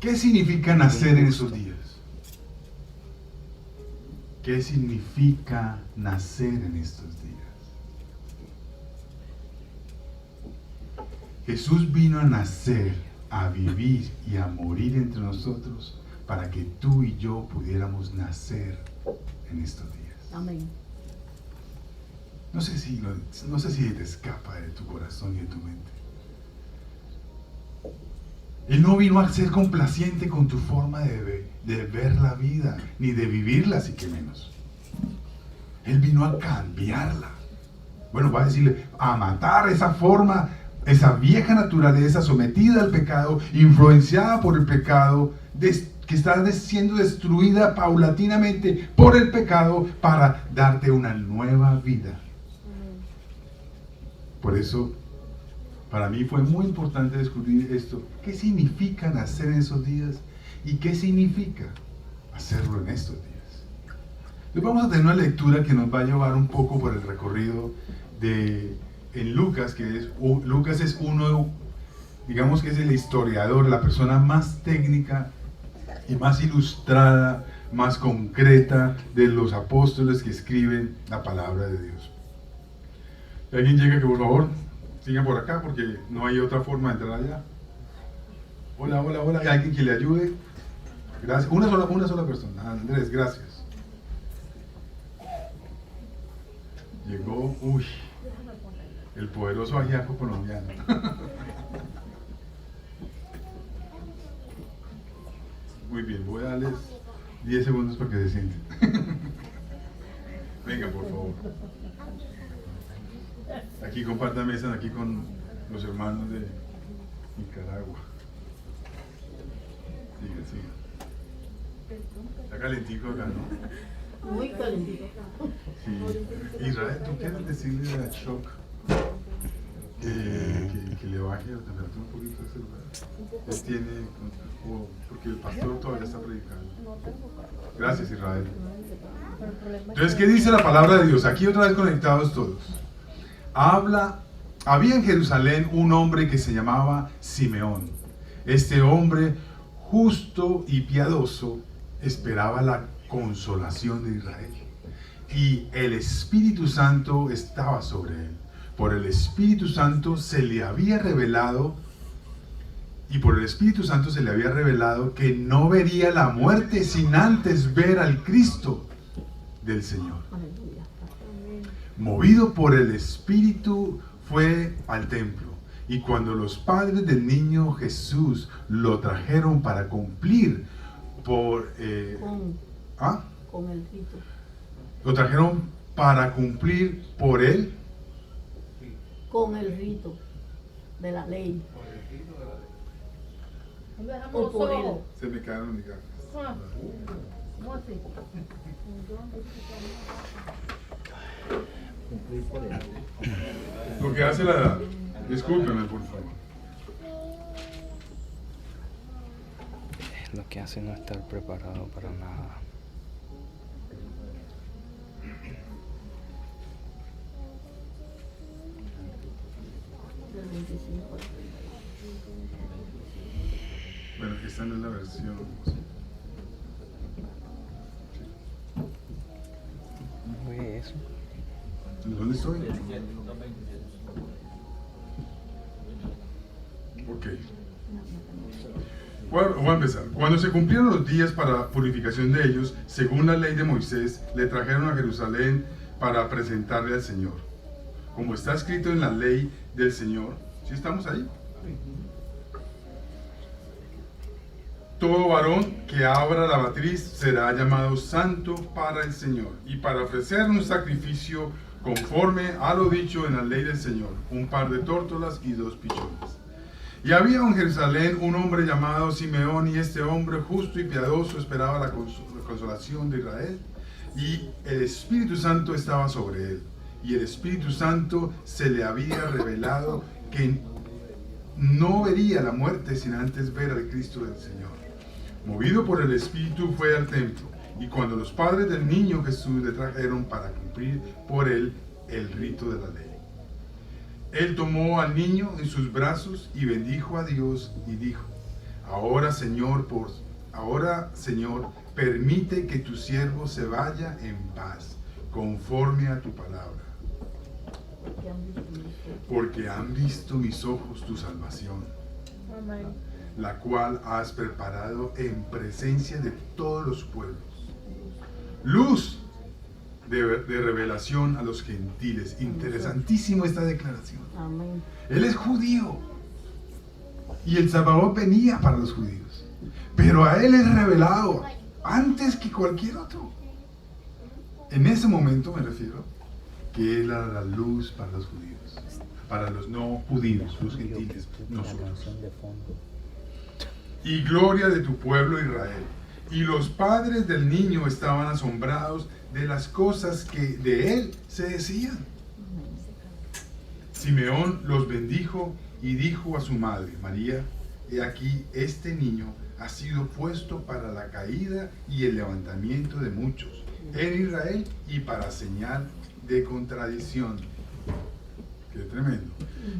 ¿Qué significa nacer en esos días? ¿Qué significa nacer en estos días? Jesús vino a nacer, a vivir y a morir entre nosotros para que tú y yo pudiéramos nacer en estos días. Amén. No sé si te escapa de tu corazón y de tu mente. Él no vino a ser complaciente con tu forma de ver la vida, ni de vivirla, así que menos. Él vino a cambiarla. Bueno, va a decirle, a matar esa forma, esa vieja naturaleza sometida al pecado, influenciada por el pecado, que está siendo destruida paulatinamente por el pecado para darte una nueva vida. Por eso, para mí fue muy importante descubrir esto. ¿Qué significa nacer en esos días? ¿Y qué significa hacerlo en estos días? Entonces vamos a tener una lectura que nos va a llevar un poco por el recorrido en Lucas, Lucas es uno, digamos que es el historiador, la persona más técnica y más ilustrada, más concreta de los apóstoles que escriben la palabra de Dios. Si alguien llega, que por favor siga por acá porque no hay otra forma de entrar allá. Hola, hola, hola. ¿Hay alguien que le ayude? Gracias. Una sola persona. Andrés, gracias. Llegó, el poderoso ajiaco colombiano. Muy bien, voy a darles 10 segundos para que se sienten. Venga, por favor. Aquí compartan mesa, aquí con los hermanos de Nicaragua. Siga. Está calentico acá, ¿no? Muy calentito. Sí. Israel, ¿tú quieres decirle a Shock que le baje la temperatura un poquito a ese lugar? Él tiene, porque el pastor todavía está predicando. Gracias, Israel. Entonces, ¿qué dice la palabra de Dios? Aquí otra vez conectados todos. Había en Jerusalén un hombre que se llamaba Simeón. Este hombre, justo y piadoso, esperaba la consolación de Israel. Y el Espíritu Santo estaba sobre él. Por el Espíritu Santo se le había revelado, que no vería la muerte sin antes ver al Cristo del Señor. Movido por el Espíritu, fue al templo. Y cuando los padres del niño Jesús lo trajeron para cumplir con el rito. Lo trajeron para cumplir por él. Con el rito de la ley. O por él. Se me quedaron mis gafas. ¿Cómo así? Lo que hace la edad. Discúlpeme, por favor. Lo que hace no estar preparado para nada. Bueno, esta no es la versión. ¿No fue eso? ¿Dónde estoy? Ok. Bueno, voy a empezar. Cuando se cumplieron los días para purificación de ellos, según la ley de Moisés, le trajeron a Jerusalén para presentarle al Señor. Como está escrito en la ley del Señor. ¿Sí estamos ahí? Todo varón que abra la matriz será llamado santo para el Señor, y para ofrecer un sacrificio conforme a lo dicho en la ley del Señor, un par de tórtolas y 2 pichones. Y había en Jerusalén un hombre llamado Simeón, y este hombre justo y piadoso esperaba la consolación de Israel, y el Espíritu Santo estaba sobre él. Y el Espíritu Santo se le había revelado que no vería la muerte sin antes ver al Cristo del Señor. Movido por el Espíritu fue al templo, y cuando los padres del niño Jesús le trajeron para cumplir por él el rito de la ley, él tomó al niño en sus brazos y bendijo a Dios y dijo: Ahora, Señor, permite que tu siervo se vaya en paz, conforme a tu palabra. Porque han visto mis ojos tu salvación, la cual has preparado en presencia de todos los pueblos. Luz de revelación a los gentiles. Interesantísimo esta declaración. Amén. Él es judío. Y el Salvador venía para los judíos. Pero a él es revelado antes que cualquier otro. En ese momento me refiero que él era la luz para los judíos. Para los no judíos, los gentiles, nosotros. Y gloria de tu pueblo Israel. Y los padres del niño estaban asombrados de las cosas que de él se decían. Simeón los bendijo y dijo a su madre, María, he aquí este niño ha sido puesto para la caída y el levantamiento de muchos en Israel y para señal de contradicción. Qué tremendo.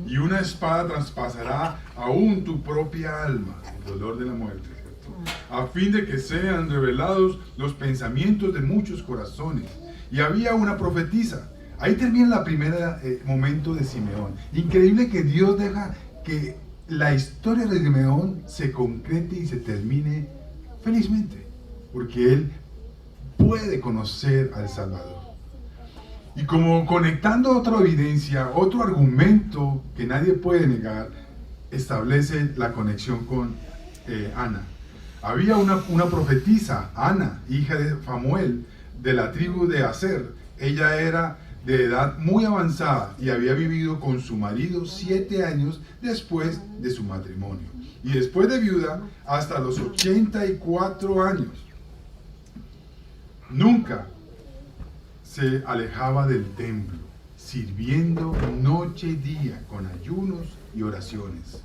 Y una espada traspasará aún tu propia alma, el dolor de la muerte, ¿cierto? A fin de que sean revelados los pensamientos de muchos corazones. Y había una profetisa. Ahí termina la primera momento de Simeón. Increíble que Dios deja que la historia de Simeón se concrete y se termine felizmente, porque él puede conocer al Salvador. Y como conectando otra evidencia, otro argumento que nadie puede negar, establece la conexión con Ana. Había una profetisa, Ana, hija de Famuel, de la tribu de Aser. Ella era de edad muy avanzada y había vivido con su marido 7 años después de su matrimonio. Y después de viuda hasta los 84 años. Nunca se alejaba del templo, sirviendo noche y día con ayunos y oraciones.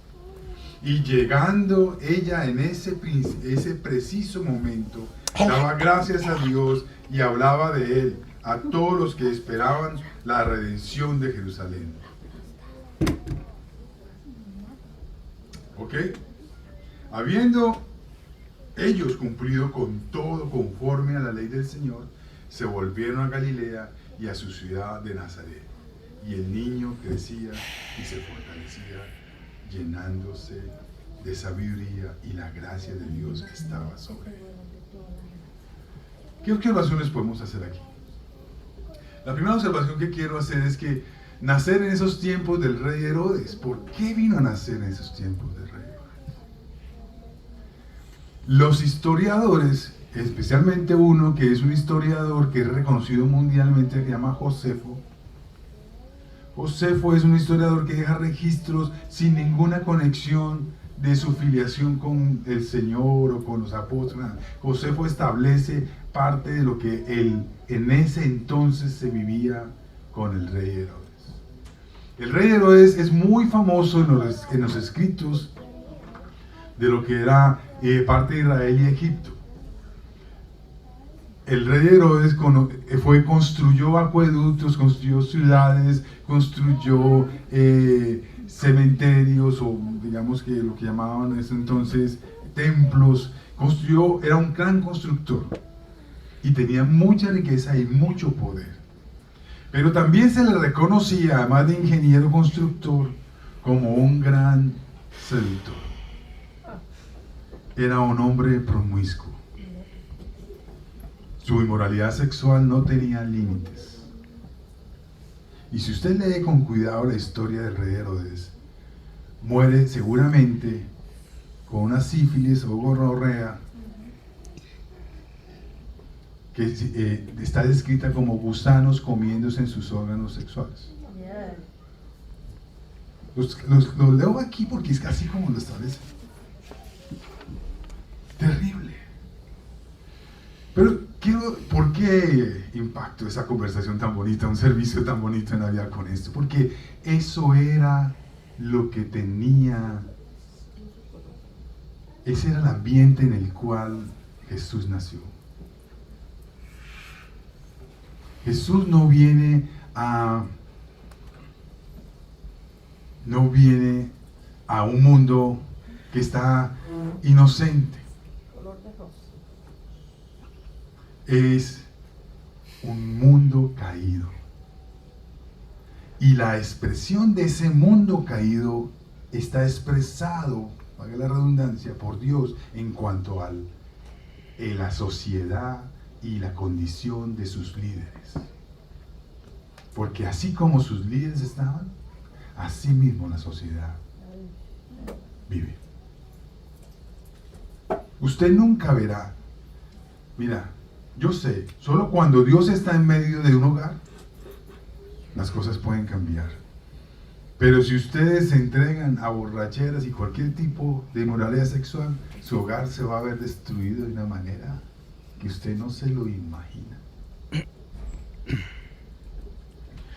Y llegando ella en ese preciso momento, daba gracias a Dios y hablaba de él a todos los que esperaban la redención de Jerusalén. ¿Ok? Habiendo ellos cumplido con todo conforme a la ley del Señor, se volvieron a Galilea y a su ciudad de Nazaret. Y el niño crecía y se fortalecía, llenándose de sabiduría, y la gracia de Dios estaba sobre él. ¿Qué observaciones podemos hacer aquí? La primera observación que quiero hacer es que nacer en esos tiempos del rey Herodes. ¿Por qué vino a nacer en esos tiempos del rey Herodes? Los historiadores, especialmente uno que es un historiador que es reconocido mundialmente, que se llama Josefo. Josefo es un historiador que deja registros sin ninguna conexión de su filiación con el Señor o con los apóstoles. Josefo establece parte de lo que en ese entonces se vivía con el rey Herodes. El rey Herodes es muy famoso en los escritos de lo que era parte de Israel y Egipto. El rey Herodes construyó acueductos, construyó ciudades, construyó cementerios, o digamos que lo que llamaban en ese entonces templos. Era un gran constructor y tenía mucha riqueza y mucho poder. Pero también se le reconocía, además de ingeniero constructor, como un gran seductor. Era un hombre promiscuo. Su inmoralidad sexual no tenía límites. Y si usted lee con cuidado la historia del rey Herodes, muere seguramente con una sífilis o gonorrea que está descrita como gusanos comiéndose en sus órganos sexuales. Los leo aquí porque es casi como lo establece. Terrible. Pero ¿por qué impacto esa conversación tan bonita, un servicio tan bonito en Navidad con esto? Porque eso era lo que tenía, ese era el ambiente en el cual Jesús nació. Jesús no viene a un mundo que está inocente. Color de rosa. Es un mundo caído. Y la expresión de ese mundo caído está expresado, valga la redundancia, por Dios en cuanto a la sociedad y la condición de sus líderes. Porque así como sus líderes estaban, así mismo la sociedad vive. Usted nunca verá, mira, yo sé, solo cuando Dios está en medio de un hogar, las cosas pueden cambiar. Pero si ustedes se entregan a borracheras y cualquier tipo de inmoralidad sexual, su hogar se va a ver destruido de una manera que usted no se lo imagina.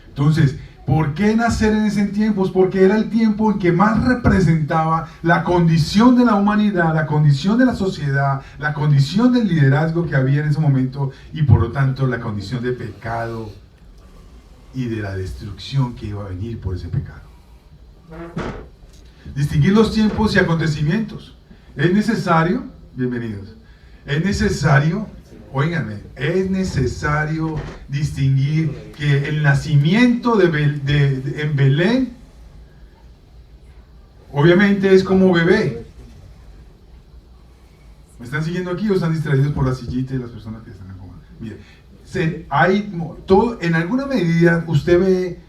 Entonces, ¿por qué nacer en ese tiempo? Porque era el tiempo en que más representaba la condición de la humanidad, la condición de la sociedad, la condición del liderazgo que había en ese momento y por lo tanto la condición de pecado y de la destrucción que iba a venir por ese pecado. Distinguir los tiempos y acontecimientos. Es necesario, bienvenidos, es necesario, óiganme, es necesario distinguir que el nacimiento en Belén, obviamente es como bebé. ¿Me están siguiendo aquí o están distraídos por la sillita y las personas que están acomodadas? Mire, en alguna medida usted ve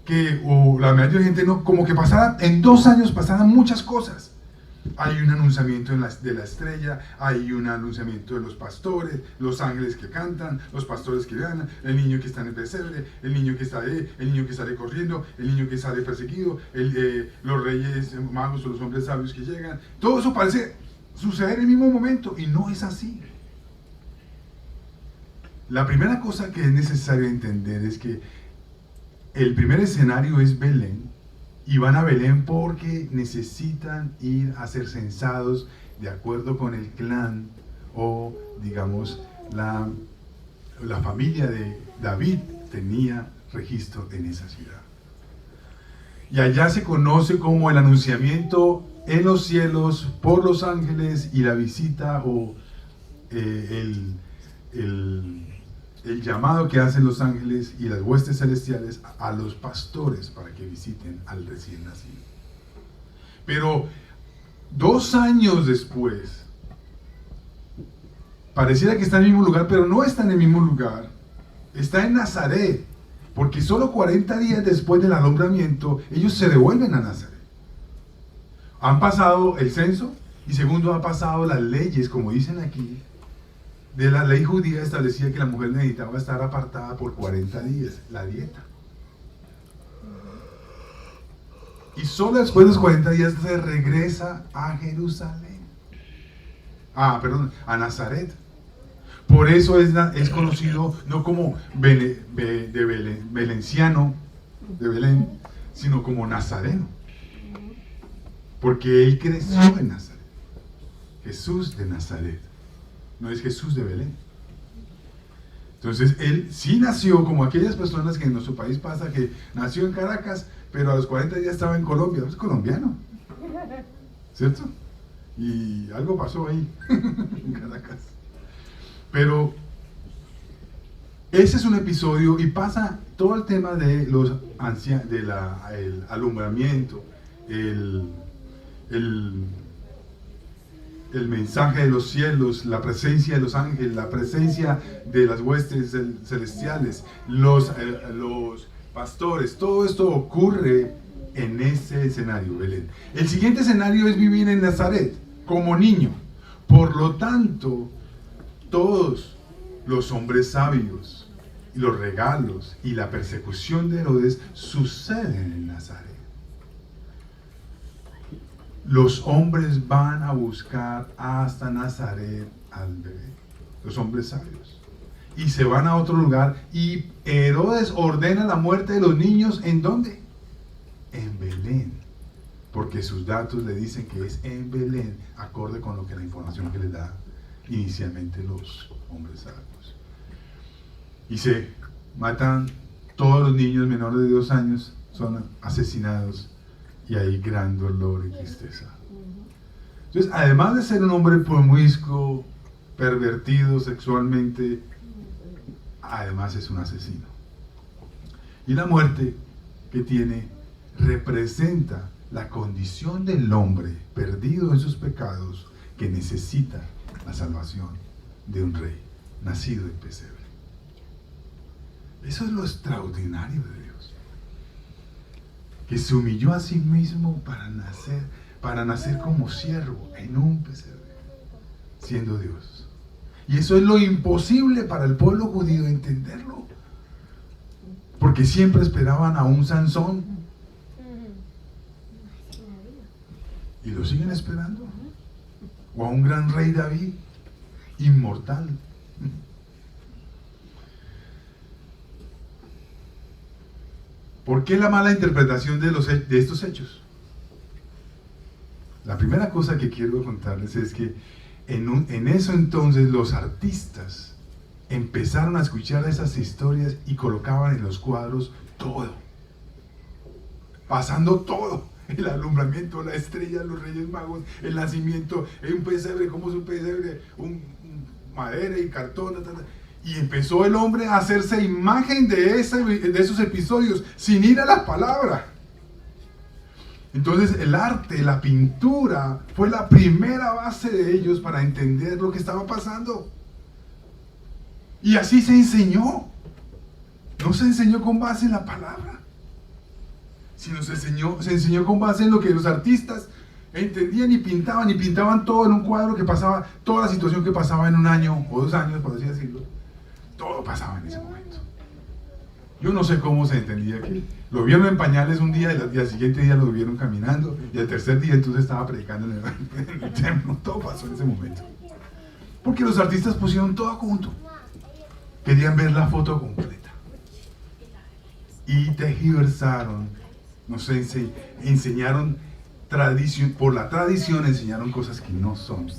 que, o la mayoría de gente no, como que en 2 años pasaran muchas cosas. Hay un anunciamiento de la estrella, hay un anunciamiento de los pastores, los ángeles que cantan, los pastores que ganan, el niño que está en el pesebre, el niño que está ahí, el niño que sale corriendo, el niño que sale perseguido, los reyes magos o los hombres sabios que llegan. Todo eso parece suceder en el mismo momento y no es así. La primera cosa que es necesario entender es que el primer escenario es Belén, y van a Belén porque necesitan ir a ser censados de acuerdo con el clan o, digamos, la familia de David tenía registro en esa ciudad. Y allá se conoce como el anunciamiento en los cielos por los ángeles y la visita o el llamado que hacen los ángeles y las huestes celestiales a los pastores para que visiten al recién nacido. Pero 2 años después, pareciera que está en el mismo lugar, pero no está en el mismo lugar. Está en Nazaret, porque solo 40 días después del alumbramiento, ellos se devuelven a Nazaret. Han pasado el censo y segundo, han pasado las leyes, como dicen aquí, de la ley judía establecía que la mujer necesitaba estar apartada por 40 días, la dieta. Y solo después de los 40 días se regresa a Jerusalén. A Nazaret. Por eso es conocido no como belenciano de Belén, sino como nazareno. Porque él creció en Nazaret. Jesús de Nazaret. No es Jesús de Belén. Entonces, él sí nació como aquellas personas que en nuestro país pasa, que nació en Caracas, pero a los 40 días estaba en Colombia. Es colombiano, ¿cierto? Y algo pasó ahí, en Caracas. Pero ese es un episodio y pasa todo el tema de los el alumbramiento, el mensaje de los cielos, la presencia de los ángeles, la presencia de las huestes celestiales, los pastores, todo esto ocurre en ese escenario, Belén. El siguiente escenario es vivir en Nazaret, como niño. Por lo tanto, todos los hombres sabios, y los regalos y la persecución de Herodes suceden en Nazaret. Los hombres van a buscar hasta Nazaret al bebé, los hombres sabios, y se van a otro lugar, y Herodes ordena la muerte de los niños. ¿En dónde? En Belén, porque sus datos le dicen que es en Belén, acorde con lo que la información que les da inicialmente los hombres sabios. Y se matan todos los niños menores de 2 años, son asesinados. Y hay gran dolor y tristeza. Entonces, además de ser un hombre promiscuo, pervertido sexualmente, además es un asesino. Y la muerte que tiene representa la condición del hombre perdido en sus pecados que necesita la salvación de un rey nacido en pesebre. Eso es lo extraordinario de Dios, que se humilló a sí mismo para nacer como siervo en un pesebre, siendo Dios. Y eso es lo imposible para el pueblo judío entenderlo, porque siempre esperaban a un Sansón y lo siguen esperando, o a un gran rey David, inmortal. ¿Por qué la mala interpretación de estos hechos? La primera cosa que quiero contarles es que en eso entonces los artistas empezaron a escuchar esas historias y colocaban en los cuadros todo, pasando todo, el alumbramiento, la estrella, los reyes magos, el nacimiento, un pesebre, ¿cómo es un pesebre? Madera y cartón, y empezó el hombre a hacerse imagen de esos episodios sin ir a la palabra. Entonces el arte, la pintura fue la primera base de ellos para entender lo que estaba pasando. Y así se enseñó. No se enseñó con base en la palabra, sino se enseñó con base en lo que los artistas entendían y pintaban todo en un cuadro que pasaba, toda la situación que pasaba en un año o 2 años, por así decirlo. Todo pasaba en ese momento. Yo no sé cómo se entendía que lo vieron en pañales un día y al siguiente día lo vieron caminando y al tercer día entonces estaba predicando en el templo. Todo pasó en ese momento. Porque los artistas pusieron todo junto. Querían ver la foto completa. Y tergiversaron, no sé, enseñaron por la tradición enseñaron cosas que no son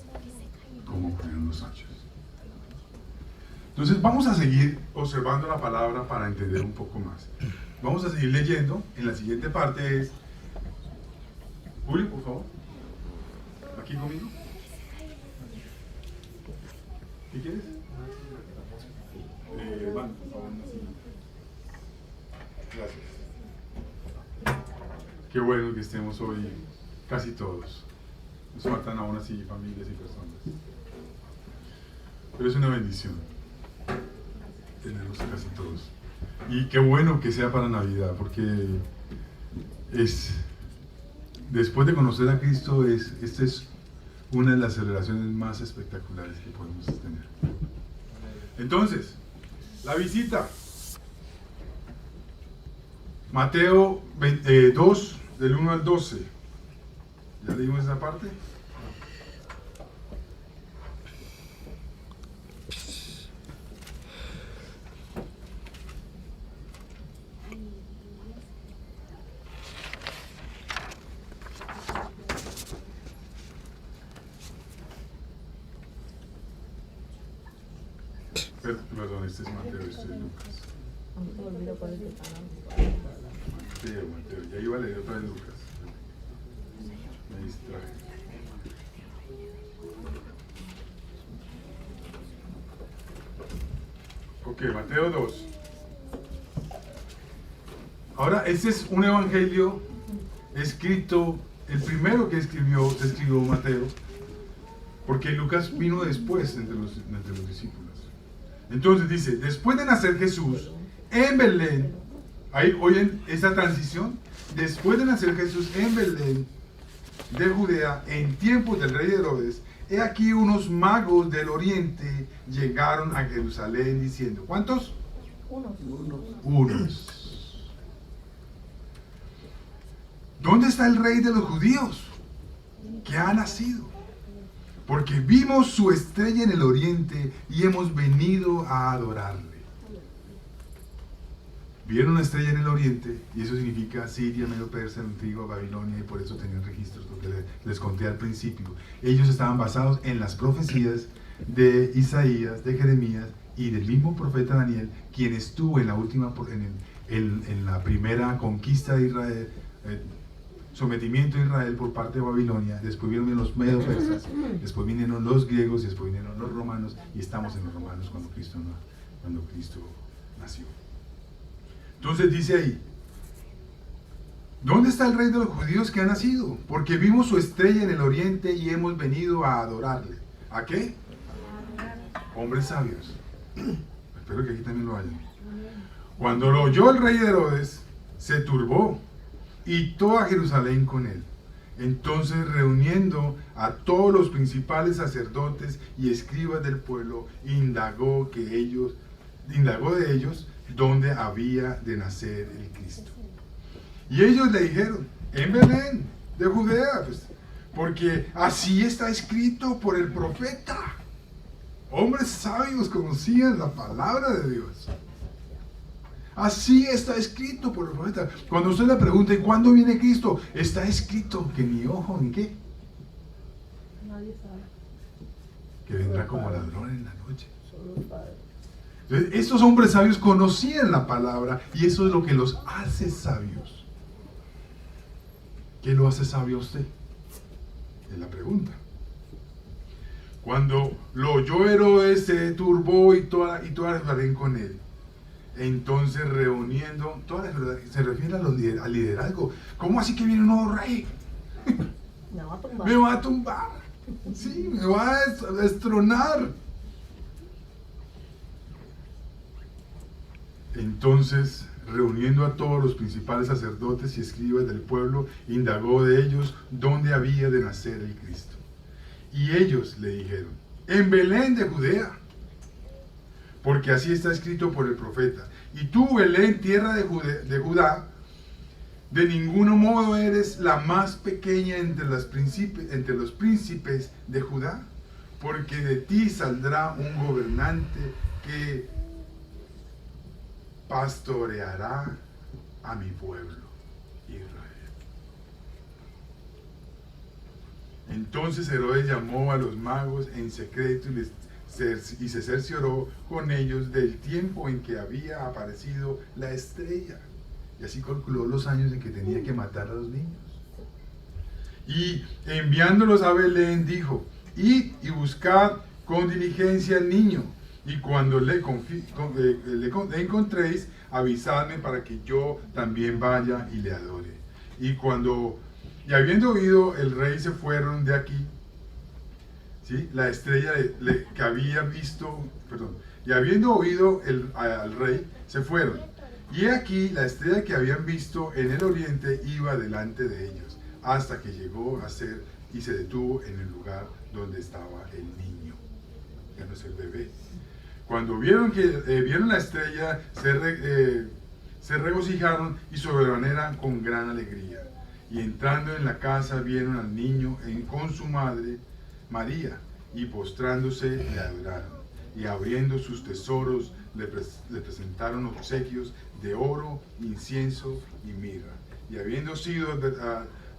como ocurrieron los hechos. Entonces vamos a seguir observando la palabra para entender un poco más. Vamos a seguir leyendo. En la siguiente parte es... Julio, por favor. Aquí conmigo. ¿Qué quieres? Van, por favor. Gracias. Qué bueno que estemos hoy casi todos. Nos faltan aún así familias y personas. Pero es una bendición tenerlos casi todos. Y qué bueno que sea para Navidad, porque después de conocer a Cristo, esta es una de las celebraciones más espectaculares que podemos tener. Entonces, la visita. Mateo 2, del 1 al 12. ¿Ya leímos esa parte? Perdón, este es Mateo, este es Lucas. Mateo, ya iba a leer otra vez Lucas. Me distraje. Ok, Mateo 2. Ahora, este es un evangelio escrito, el primero que escribió Mateo, porque Lucas vino después entre los discípulos. Entonces dice, después de nacer Jesús en Belén, ahí oyen esa transición, después de nacer Jesús en Belén de Judea, en tiempos del rey Herodes, he aquí unos magos del oriente llegaron a Jerusalén diciendo, ¿cuántos? Unos. ¿Dónde está el rey de los judíos que ha nacido? Porque vimos su estrella en el oriente y hemos venido a adorarle. Vieron una estrella en el oriente, y eso significa Siria, Medio Persia, Antigua, Babilonia, y por eso tenían registros, porque les conté al principio. Ellos estaban basados en las profecías de Isaías, de Jeremías y del mismo profeta Daniel, quien estuvo en la primera conquista de Israel, sometimiento de Israel por parte de Babilonia, después vinieron los medos persas, después vinieron los griegos, y después vinieron los romanos, y estamos en los romanos cuando Cristo nació. Entonces dice ahí, ¿dónde está el rey de los judíos que ha nacido? Porque vimos su estrella en el oriente y hemos venido a adorarle. ¿A qué? Hombres sabios. Espero que aquí también lo hayan. Cuando lo oyó el rey Herodes, se turbó, y toda Jerusalén con él. Entonces, reuniendo a todos los principales sacerdotes y escribas del pueblo, indagó de ellos dónde había de nacer el Cristo. Y ellos le dijeron, en Belén, de Judea, pues, porque así está escrito por el profeta. Hombres sabios conocían la palabra de Dios. Así está escrito por el profeta. Cuando usted le pregunta, ¿y cuándo viene Cristo? Está escrito que ni ojo ni qué. Nadie sabe. Que vendrá como ladrón en la noche. Solo el Padre. Entonces, estos hombres sabios conocían la palabra y eso es lo que los hace sabios. ¿Qué lo hace sabio a usted? Es la pregunta. Cuando lo oyó Herodes, se turbó y toda Jerusalén con él. Entonces reuniendo, se refiere al liderazgo. ¿Cómo así que viene un nuevo rey? Me va a tumbar. Me va a tumbar. Sí, me va a destronar. Entonces, reuniendo a todos los principales sacerdotes y escribas del pueblo, indagó de ellos dónde había de nacer el Cristo. Y ellos le dijeron, en Belén de Judea, porque así está escrito por el profeta. Y tú, Belén, tierra de Judá, de ningún modo eres la más pequeña entre los príncipes de Judá, porque de ti saldrá un gobernante que pastoreará a mi pueblo, Israel. Entonces Herodes llamó a los magos en secreto y se cercioró con ellos del tiempo en que había aparecido la estrella. Y así calculó los años en que tenía que matar a los niños. Y enviándolos a Belén dijo, id y buscad con diligencia al niño, y cuando le encontréis, avisadme para que yo también vaya y le adore. Y habiendo oído el rey, se fueron de aquí, ¿sí? La estrella que había visto, y habiendo oído al rey, se fueron. Y aquí la estrella que habían visto en el oriente iba delante de ellos, hasta que llegó a ser y se detuvo en el lugar donde estaba el niño. Ya no es el bebé. Cuando vieron la estrella, se regocijaron y sobremanera con gran alegría. Y entrando en la casa, vieron al niño con su madre, María, y postrándose le adoraron. Y abriendo sus tesoros, le presentaron obsequios de oro, incienso y mirra. Y habiendo sido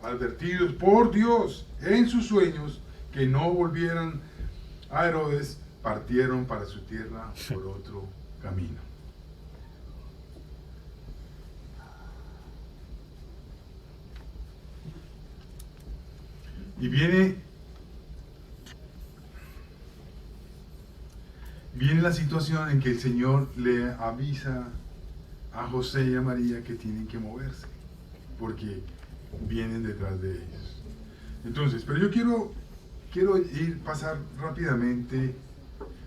advertidos por Dios en sus sueños que no volvieran a Herodes, partieron para su tierra por otro camino. Y viene la situación en que el Señor le avisa a José y a María que tienen que moverse, porque vienen detrás de ellos. Entonces, pero yo quiero pasar rápidamente,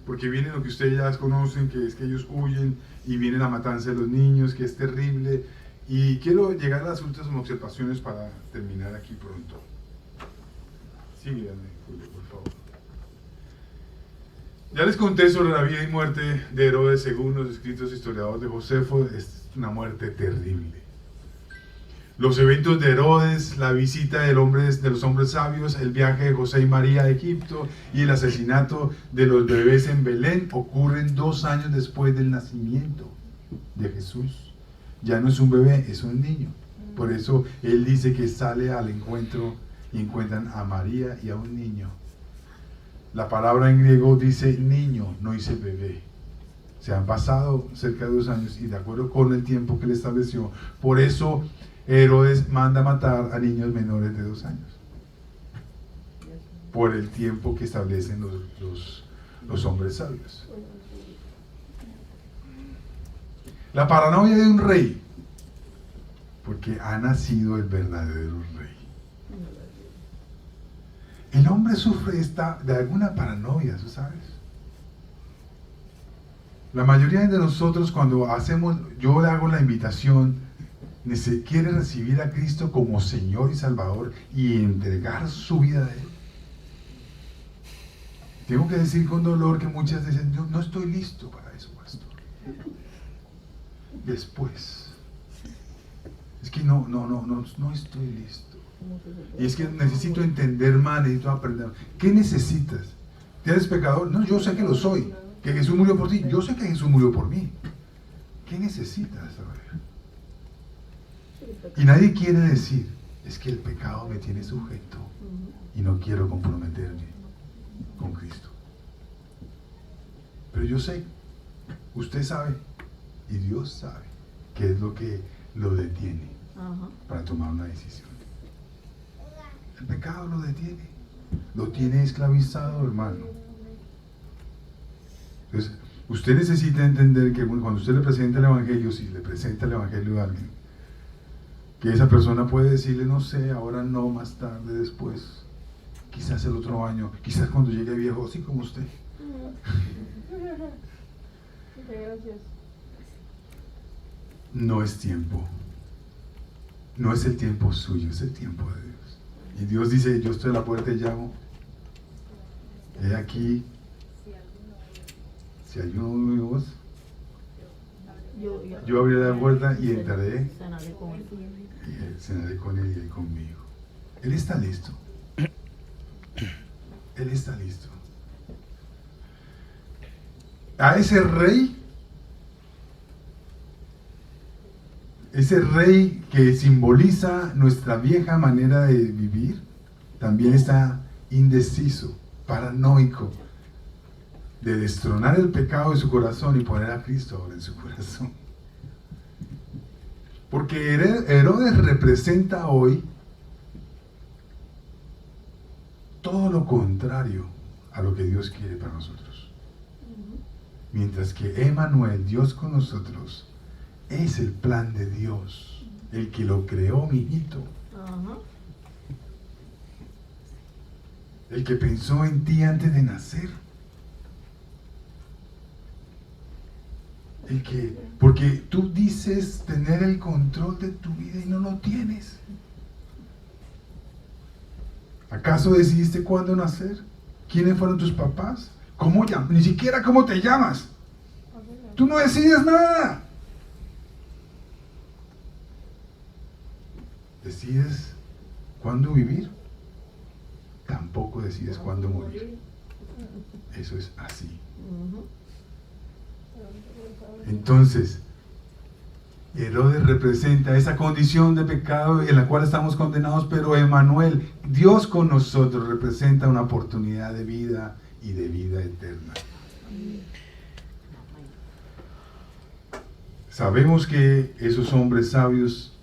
porque viene lo que ustedes ya conocen, que es que ellos huyen y viene la matanza de los niños, que es terrible, y quiero llegar a las últimas observaciones para terminar aquí pronto. Sígueme, Julio, por favor. Ya les conté sobre la vida y muerte de Herodes según los escritos historiadores de Josefo. Es una muerte terrible. Los eventos de Herodes, la visita de los hombres sabios, el viaje de José y María a Egipto y el asesinato de los bebés en Belén ocurren 2 años después del nacimiento de Jesús. Ya no es un bebé, es un niño. Por eso él dice que sale al encuentro y encuentran a María y a un niño. La palabra en griego dice niño, no dice bebé. Se han pasado cerca de 2 años y de acuerdo con el tiempo que él estableció. Por eso Herodes manda matar a niños menores de 2 años por el tiempo que establecen los hombres sabios. La paranoia de un rey, porque ha nacido el verdadero rey. El hombre sufre de alguna paranoia, ¿tú sabes? La mayoría de nosotros cuando yo le hago la invitación, quiere recibir a Cristo como Señor y Salvador y entregar su vida a Él. Tengo que decir con dolor que muchas dicen, yo no estoy listo para eso, pastor. Después. Es que no estoy listo. Y es que necesito entender más, necesito aprender. ¿Qué necesitas? ¿Eres pecador? No, yo sé que lo soy. Que Jesús murió por ti. Yo sé que Jesús murió por mí. ¿Qué necesitas saber? Y nadie quiere decir, es que el pecado me tiene sujeto y no quiero comprometerme con Cristo. Pero yo sé, usted sabe y Dios sabe qué es lo que lo detiene para tomar una decisión. El pecado lo detiene, lo tiene esclavizado, hermano. Entonces, usted necesita entender que cuando usted le presenta el Evangelio, si le presenta el Evangelio a alguien, que esa persona puede decirle, no sé, ahora no, más tarde, después, quizás el otro año, quizás cuando llegue viejo, así como usted. No es tiempo, no es el tiempo suyo, es el tiempo de Dios. Y Dios dice, yo estoy a la puerta y llamo. He aquí, si hay uno de vos, yo abriré la puerta y entraré y cenaré con él y él conmigo. Él está listo. Él está listo. A ese rey que simboliza nuestra vieja manera de vivir, también está indeciso, paranoico, de destronar el pecado de su corazón y poner a Cristo ahora en su corazón. Porque Herodes representa hoy todo lo contrario a lo que Dios quiere para nosotros. Mientras que Emmanuel, Dios con nosotros, es el plan de Dios, el que lo creó, mi hijito. El que pensó en ti antes de nacer. Porque tú dices tener el control de tu vida y no lo tienes. ¿Acaso decidiste cuándo nacer? ¿Quiénes fueron tus papás? ¿Cómo llamas? Ni siquiera cómo te llamas. Tú no decides nada. ¿Decides cuándo vivir? Tampoco decides cuándo morir. Eso es así. Entonces, Herodes representa esa condición de pecado en la cual estamos condenados, pero Emmanuel, Dios con nosotros, representa una oportunidad de vida y de vida eterna. Sabemos que esos hombres sabios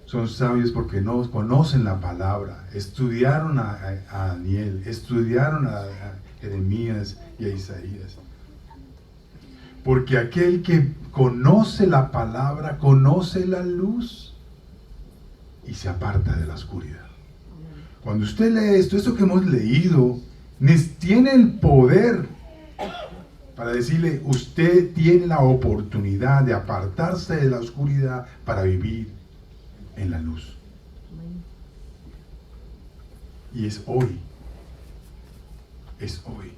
son sabios porque no conocen la palabra, estudiaron a Daniel, estudiaron a Jeremías y a Isaías. Porque aquel que conoce la palabra, conoce la luz y se aparta de la oscuridad. Cuando usted lee esto que hemos leído, tiene el poder para decirle, usted tiene la oportunidad de apartarse de la oscuridad para vivir en la luz. Y es hoy. Es hoy.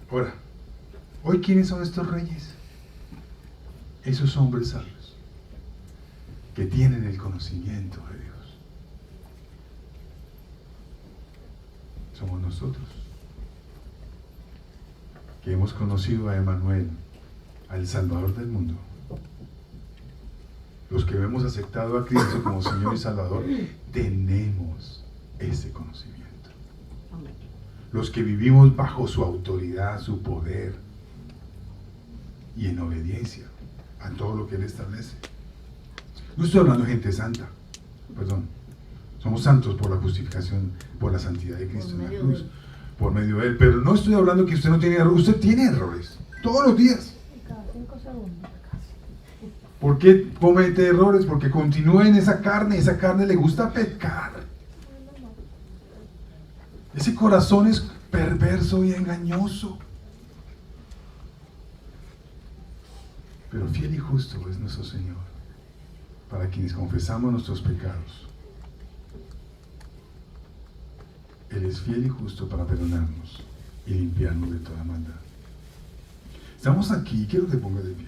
Ahora, hoy, ¿quiénes son estos reyes? Esos hombres sabios que tienen el conocimiento de Dios. Somos nosotros que hemos conocido a Emmanuel, al Salvador del mundo. Los que hemos aceptado a Cristo como Señor y Salvador, tenemos ese conocimiento. Los que vivimos bajo su autoridad, su poder y en obediencia a todo lo que Él establece. No estoy hablando de gente santa, perdón. Somos santos por la justificación, por la santidad de Cristo en la cruz, por medio de Él. Pero no estoy hablando que usted no tiene errores. Usted tiene errores, todos los días. Cada 5 segundos. ¿Por qué comete errores? Porque continúa en esa carne le gusta pecar. Ese corazón es perverso y engañoso. Pero fiel y justo es nuestro Señor para quienes confesamos nuestros pecados. Él es fiel y justo para perdonarnos y limpiarnos de toda maldad. Estamos aquí, quiero que te pongas de pie.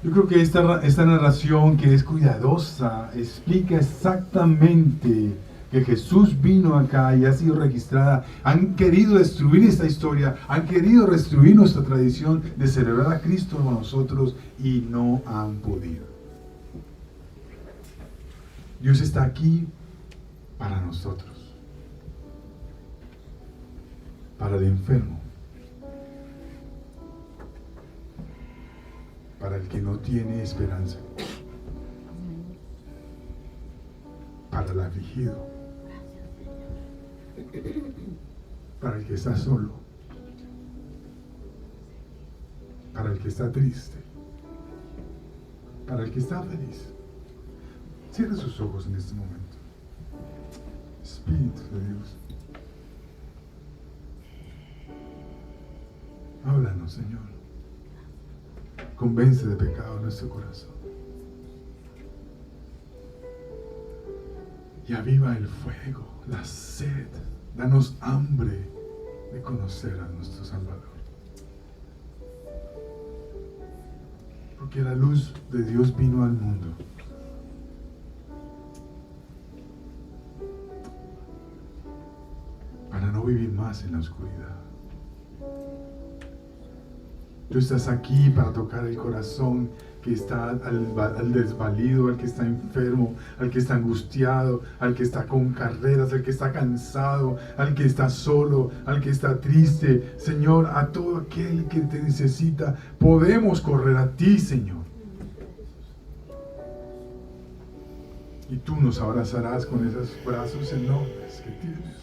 Yo creo que esta narración, que es cuidadosa, explica exactamente que Jesús vino acá y ha sido registrada. Han querido destruir esta historia, han querido destruir nuestra tradición de celebrar a Cristo con nosotros y no han podido. Dios está aquí para nosotros, para el enfermo, para el que no tiene esperanza, para el afligido, para el que está solo, para el que está triste, para el que está feliz. Cierre sus ojos en este momento. Espíritu de Dios, háblanos, Señor. Convence de pecado nuestro corazón y aviva el fuego, la sed. Danos hambre de conocer a nuestro Salvador, porque la luz de Dios vino al mundo para no vivir más en la oscuridad. Tú estás aquí para tocar el corazón que está al desvalido, al que está enfermo, al que está angustiado, al que está con carreras, al que está cansado, al que está solo, al que está triste. Señor, a todo aquel que te necesita, podemos correr a ti, Señor. Y tú nos abrazarás con esos brazos enormes que tienes.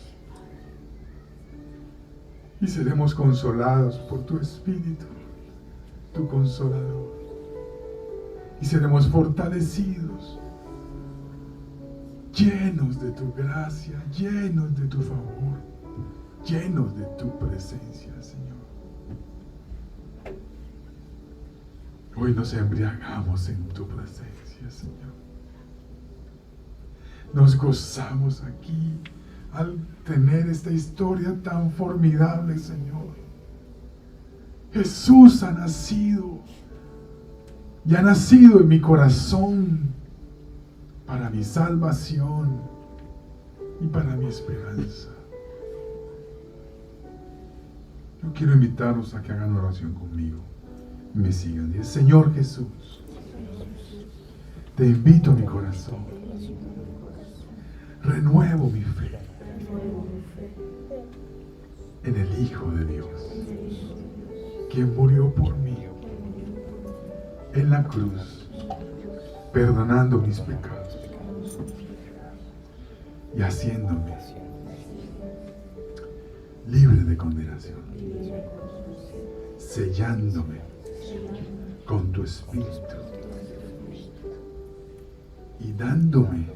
Y seremos consolados por tu Espíritu, tu Consolador, y seremos fortalecidos, llenos de tu gracia, llenos de tu favor, llenos de tu presencia, Señor. Hoy nos embriagamos en tu presencia, Señor. Nos gozamos aquí al tener esta historia tan formidable, Señor. Jesús ha nacido y ha nacido en mi corazón para mi salvación y para mi esperanza. Yo quiero invitarlos a que hagan oración conmigo y me sigan. Dice: Señor Jesús, te invito a mi corazón, renuevo mi fe en el Hijo de Dios, quien murió por mí en la cruz, perdonando mis pecados y haciéndome libre de condenación, sellándome con tu Espíritu y dándome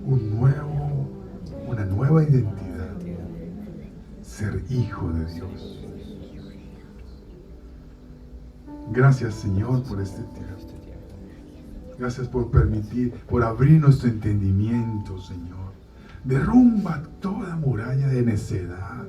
una nueva identidad, ser hijo de Dios. Gracias, Señor, por este tiempo. Gracias por permitir, por abrir nuestro entendimiento, Señor. Derrumba toda muralla de necedad.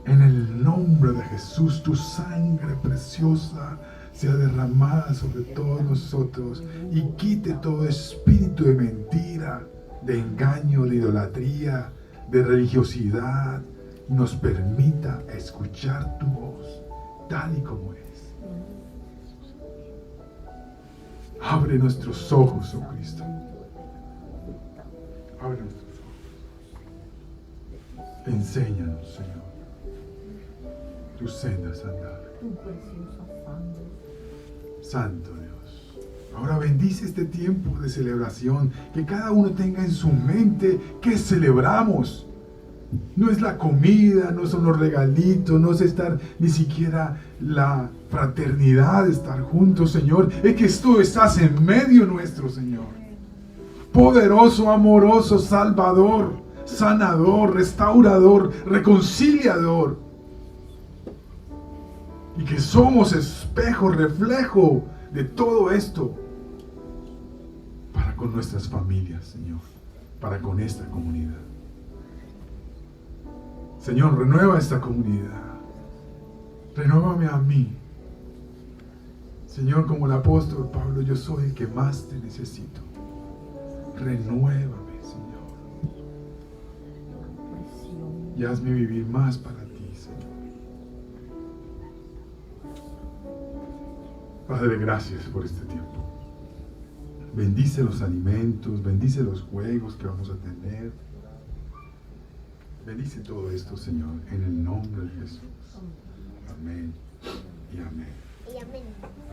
En el nombre de Jesús, tu sangre preciosa sea derramada sobre todos nosotros y quite todo espíritu de mentira, de engaño, de idolatría, de religiosidad, y nos permita escuchar tu voz tal y como es. Abre nuestros ojos, oh Cristo. Abre nuestros ojos. Enséñanos, Señor, tus sendas andar. Tu preciosa sangre. Santo Dios. Ahora bendice este tiempo de celebración, que cada uno tenga en su mente que celebramos. No es la comida, no son los regalitos, no es estar ni siquiera la fraternidad de estar juntos, Señor. Es que tú estás en medio nuestro, Señor. Poderoso, amoroso, salvador, sanador, restaurador, reconciliador. Y que somos espejo, reflejo de todo esto para con nuestras familias, Señor, para con esta comunidad. Señor, renueva esta comunidad. Renuévame a mí. Señor, como el apóstol Pablo, yo soy el que más te necesito. Renuévame, Señor. Y hazme vivir más para ti, Señor. Padre, gracias por este tiempo. Bendice los alimentos, bendice los juegos que vamos a tener. Bendice todo esto, Señor, en el nombre de Jesús. Amén.